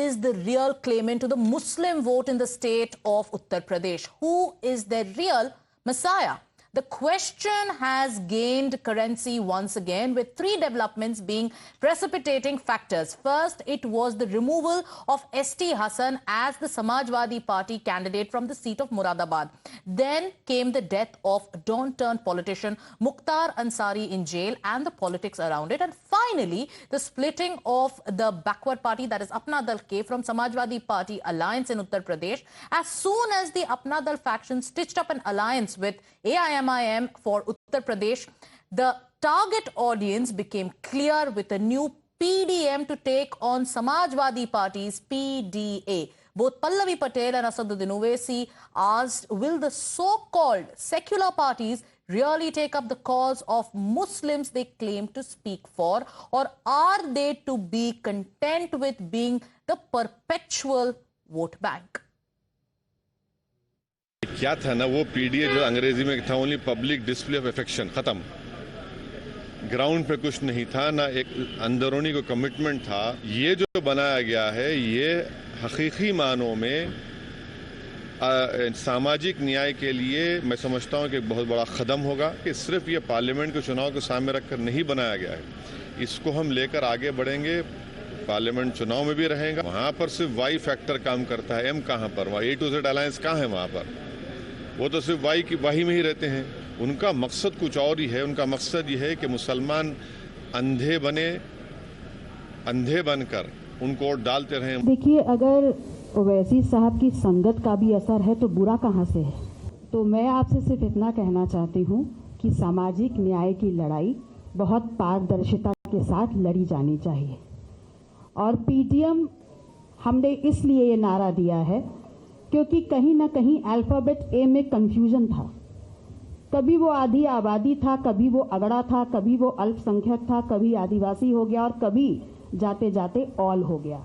is the real claimant to the Muslim vote in the state of Uttar Pradesh? Who is their real messiah? The question has gained currency once again, with three developments being precipitating factors. First, it was the removal of S.T. Hassan as the Samajwadi Party candidate from the seat of Moradabad. Then came the death of Dawn-turned politician Mukhtar Ansari in jail and the politics around it. And finally, the splitting of the backward party, that is Apna Dal Ke, from Samajwadi Party alliance in Uttar Pradesh. As soon as the Apna Dal faction stitched up an alliance with AIMIM for Uttar Pradesh, the target audience became clear, with a new PDM to take on Samajwadi Party's PDA. Both Pallavi Patel and Asaduddin Owaisi asked, will the so-called secular parties really take up the cause of Muslims they claim to speak for, or are they to be content with being the perpetual vote bank? क्या था ना, वो PDA जो अंग्रेजी में था, only public display of affection, खत्म। Ground पे कुछ नहीं था, ना एक अंदरूनी को कमिटमेंट था। ये जो बनाया गया है, ये हकीकी मानों में सामाजिक न्याय के लिए मैं समझता हूँ कि एक बहुत बड़ा कदम होगा। कि सिर्फ ये पार्लियामेंट के चुनाव को सामने रखकर नहीं बनाया गया है, इसको हम लेकर आगे बढ़ेंगे। पार्लियामेंट चुनाव में भी रहेगा। वहां पर सिर्फ वाई फैक्टर काम करता है, एम कहां पर? वहां ए टू जेड अलायंस कहां है? वहां पर वो तो सिर्फ वाई में ही रहते हैं। उनका मकसद कुछ और ही है। उनका मकसद ये है कि मुसलमान अंधे बनकर उनको वोट डालते रहें। देखिए, अगर ओवैसी साहब की संगत का भी असर है तो बुरा कहां से है? तो मैं आपसे सिर्फ इतना कहना चाहती हूं कि सामाजिक न्याय की लड़ाई बहुत पारदर्शिता के साथ लड़ी जानी चाहिए। और पीडीएम हमने इसलिए ये नारा दिया है क्योंकि कहीं ना कहीं अल्फाबेट ए में कंफ्यूजन था। कभी वो आधी आबादी था, कभी वो अगड़ा था, कभी वो अल्पसंख्यक था, कभी आदिवासी हो गया और कभी जाते जाते ऑल हो गया।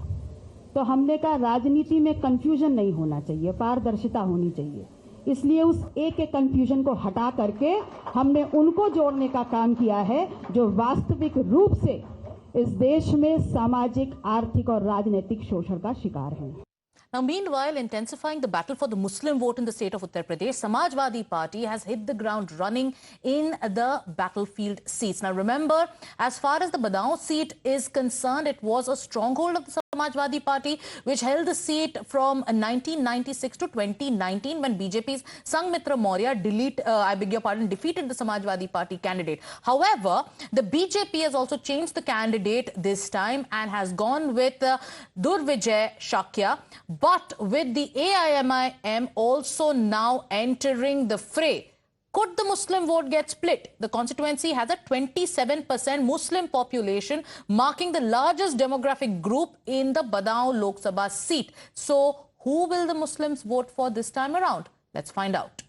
तो हमने कहा राजनीति में कंफ्यूजन नहीं होना चाहिए, पारदर्शिता होनी चाहिए। इसलिए उस ए के कंफ्यूजन को हटा करके हमने उनको जोड़ने का काम किया है जो वास्तविक रूप से इस देश में सामाजिक, आर्थिक और राजनीतिक शोषण का शिकार हैं। Now, meanwhile, intensifying the battle for the Muslim vote in the state of Uttar Pradesh, Samajwadi Party has hit the ground running in the battlefield seats. Now, remember, as far as the Badaun seat is concerned, it was a stronghold of the Samajwadi Party, which held the seat from 1996 to 2019, when BJP's Sanghmitra Maurya defeated the Samajwadi Party candidate. However, the BJP has also changed the candidate this time and has gone with Durvijay Shakya. But with the AIMIM also now entering the fray, could the Muslim vote get split? The constituency has a 27% Muslim population, marking the largest demographic group in the Badaun Lok Sabha seat. So, who will the Muslims vote for this time around? Let's find out.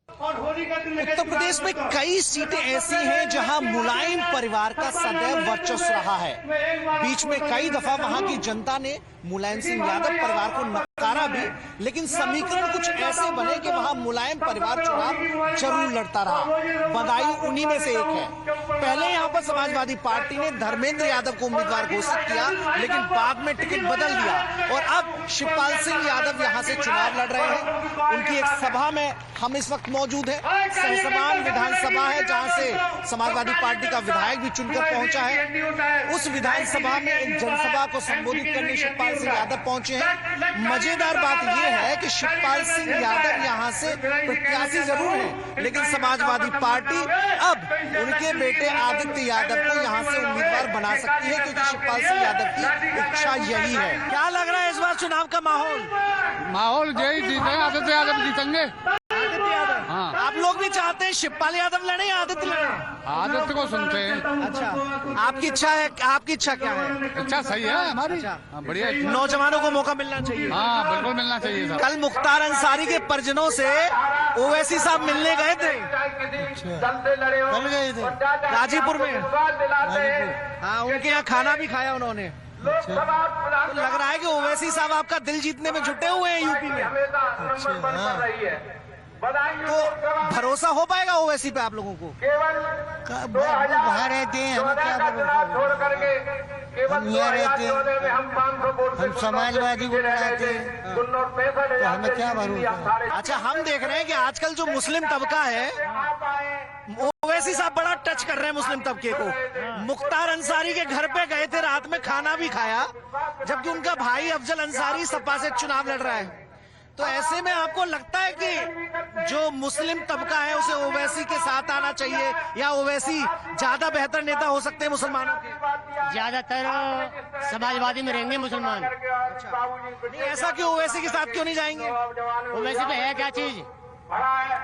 Uttar Pradesh में कई सीटें ऐसी हैं जहां मुलायम परिवार का सदैव वर्चस्व रहा है। बीच में कई दफा वहां की जनता ने मुलायम सिंह यादव परिवार को नकारा भी, लेकिन समीकरण कुछ ऐसे बने कि वहां मुलायम परिवार चुनाव जरूर लड़ता रहा। बदायूं उन्हीं में से एक है। पहले यहां पर समाजवादी पार्टी ने धर्मेंद्र यादव को उम्मीदवार घोषित किया, लेकिन बाद में टिकट बदल दिया और अब शिवपाल सिंह यादव यहां से चुनाव लड़ रहे हैं। उनकी एक सभा में हम इस वक्त मौजूद है। सहसमान विधानसभा है जहां से समाजवादी पार्टी का विधायक भी चुनकर पहुंचा है। उस विधानसभा में एक जनसभा को संबोधित करने शिवपाल सिंह यादव पहुंचे हैं। मजेदार बात यह है कि शिवपाल सिंह यादव यहां से प्रत्याशी जरूर है, लेकिन समाजवादी पार्टी अब उनके बेटे आदित्य यादव को यहां से उम्मीदवार बना सकती है, क्योंकि शिवपाल सिंह यादव की इच्छा यही है। क्या लग रहा है इस बार चुनाव का माहौल? यही जीते, आदित्य यादव जीतेंगे। हाँ। आप लोग भी चाहते हैं शिवपाल यादव लड़े या आदित्य लड़े? आदित्य को सुनते हैं। अच्छा, आपकी इच्छा है? आपकी इच्छा क्या है? इच्छा सही है हमारी। अच्छा। बढ़िया। नौजवानों को मौका मिलना चाहिए। हाँ, बिल्कुल मिलना चाहिए था। कल मुख्तार अंसारी के परिजनों से ओवैसी साहब मिलने गए थे। कल गए थे गाजीपुर में। हाँ, उनके यहाँ खाना भी खाया उन्होंने। तो लग रहा है कि ओवैसी साहब आपका दिल जीतने में जुटे हुए हैं यूपी में। तो भरोसा हो पाएगा ओवैसी पे आप लोगों को? बाहर रहते हैं, हम क्या भरोसा? हम यहाँ रहते हम समाजवादी को बनाते तो हमें क्या भरोसा। अच्छा, हम देख रहे हैं कि आजकल जो मुस्लिम तबका है ओवैसी साहब बड़ा टच कर रहे हैं मुस्लिम तबके को। मुख्तार अंसारी के घर पे गए थे, रात में खाना भी खाया, जबकि उनका भाई अफजल अंसारी सपा से चुनाव लड़ रहा है। तो ऐसे में आपको लगता है कि जो मुस्लिम तबका है उसे ओवैसी के साथ आना चाहिए, या ओवैसी ज्यादा बेहतर नेता हो सकते हैं मुसलमानों के? ज्यादातर समाजवादी में रहेंगे मुसलमान। नहीं, ऐसा क्यों? ओवैसी के साथ क्यों नहीं जाएंगे? ओवैसी पे है क्या चीज,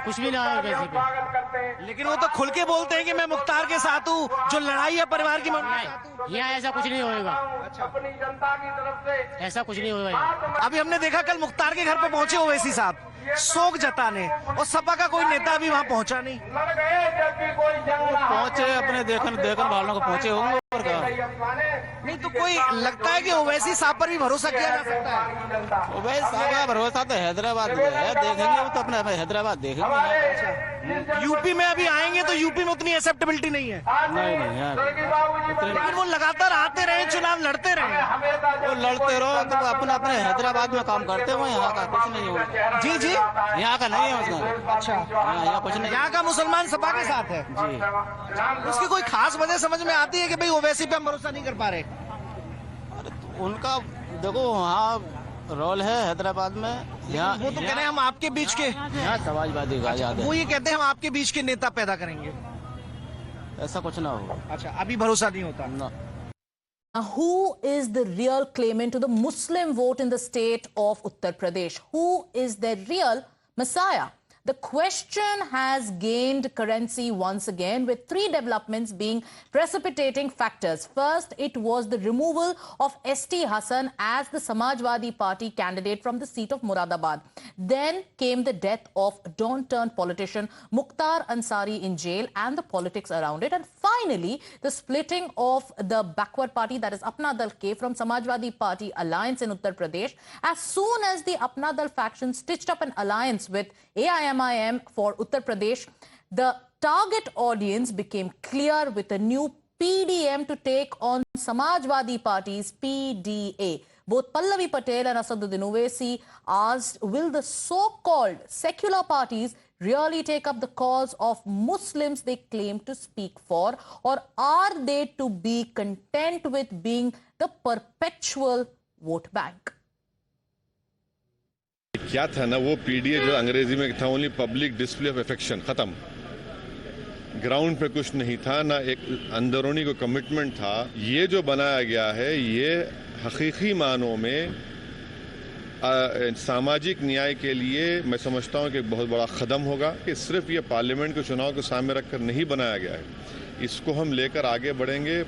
कुछ भी ना है ओवैसी पे। लेकिन वो तो खुल के बोलते हैं कि मैं मुख्तार के साथ हूँ, जो लड़ाई है परिवार की। यहाँ ऐसा कुछ नहीं होगा, ऐसा कुछ नहीं होगा यहाँ। अभी हमने देखा कल मुख्तार के घर पे पहुंचे ओवैसी साहब शोक जताने, और सपा का कोई नेता अभी वहां पहुंचा नहीं। पहुंचे अपने देखन वालों को पहुंचे होंगे और क्या। नहीं तो कोई लगता है कि ओवैसी साहब पर भी भरोसा किया जा सकता है? ओवैसी साहब का भरोसा तो हैदराबाद में है, देखेंगे वो तो अपने हैदराबाद देखेंगे। यूपी में अभी आएंगे तो यूपी में उतनी एक्सेप्टेबिलिटी नहीं है। नहीं लेकिन वो लगातार आते रहे, चुनाव लड़ते रहे। वो लड़ते रहो तो अपने अपने हैदराबाद में काम करते हो, यहाँ का कुछ नहीं होगा। जी जी, यहाँ का नहीं है उसका। अच्छा, यहाँ कुछ नहीं। यहाँ का मुसलमान सपा के साथ है जी। उसकी कोई खास वजह समझ में आती है कि भाई ओवैसी पे हम भरोसा नहीं कर पा रहे? उनका देखो वहाँ रोल है हैदराबाद में। यहाँ वो तो कह रहे हैं हम आपके बीच के, यहाँ समाजवादी का ज्यादा वो ये कहते हैं हम आपके बीच के नेता पैदा करेंगे। ऐसा कुछ ना हो। अच्छा, अभी भरोसा नहीं होता ना। Now, who is the real claimant to the Muslim vote in the state of Uttar Pradesh? Who is their real Messiah? The question has gained currency once again, with three developments being precipitating factors. First, it was the removal of S.T. Hassan as the Samajwadi Party candidate from the seat of Moradabad. Then came the death of Dawn-turned politician Mukhtar Ansari in jail and the politics around it. And finally, the splitting of the backward party, that is Apna Dal K, from Samajwadi Party alliance in Uttar Pradesh. As soon as the Apna Dal faction stitched up an alliance with AIMIM for Uttar Pradesh, the target audience became clear, with a new PDM to take on Samajwadi Party's PDA. Both Pallavi Patel and Asaduddin Owaisi asked, will the so-called secular parties really take up the cause of Muslims they claim to speak for, or are they to be content with being the perpetual vote bank? क्या था ना, वो PDA जो अंग्रेजी में था, only public display of affection, खत्म। Ground पे कुछ नहीं था, ना एक अंदरूनी को कमिटमेंट था। ये जो बनाया गया है, ये हकीकी मानों में सामाजिक न्याय के लिए मैं समझता हूँ कि एक बहुत बड़ा कदम होगा। कि सिर्फ ये पार्लियामेंट के चुनाव को सामने रखकर नहीं बनाया गया है, इसको हम लेकर आगे बढ़ेंगे।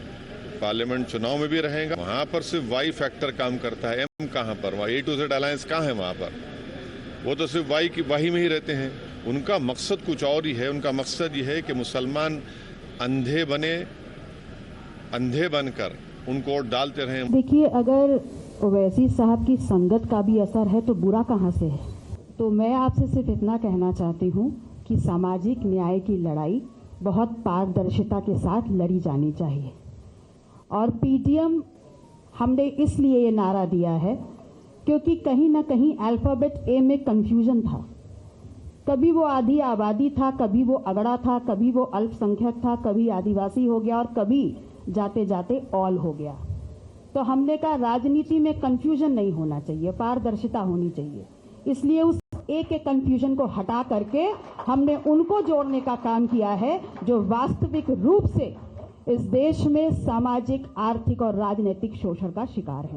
पार्लियामेंट चुनाव में भी रहेगा, वहाँ पर सिर्फ वाई फैक्टर काम करता है, एम कहाँ पर, वहाँ A to Z अलायंस कहाँ है वहाँ पर? वो तो सिर्फ वाही में ही रहते हैं। उनका मकसद कुछ और ही है। उनका मकसद ये है कि मुसलमान अंधे बनकर उनको वोट डालते रहें। देखिए, अगर ओवैसी साहब की संगत का भी असर है तो बुरा कहाँ से है? तो मैं आपसे सिर्फ इतना कहना चाहती हूँ कि सामाजिक न्याय की लड़ाई बहुत पारदर्शिता के साथ लड़ी जानी चाहिए। और पीटीएम हमने इसलिए ये नारा दिया है क्योंकि कहीं ना कहीं अल्फाबेट ए में कंफ्यूजन था। कभी वो आधी आबादी था, कभी वो अगड़ा था, कभी वो अल्पसंख्यक था, कभी आदिवासी हो गया और कभी जाते जाते ऑल हो गया। तो हमने कहा राजनीति में कंफ्यूजन नहीं होना चाहिए, पारदर्शिता होनी चाहिए। इसलिए उस ए के कंफ्यूजन को हटा करके हमने उनको जोड़ने का काम किया है जो वास्तविक रूप से इस देश में सामाजिक, आर्थिक और राजनीतिक शोषण का शिकार हैं।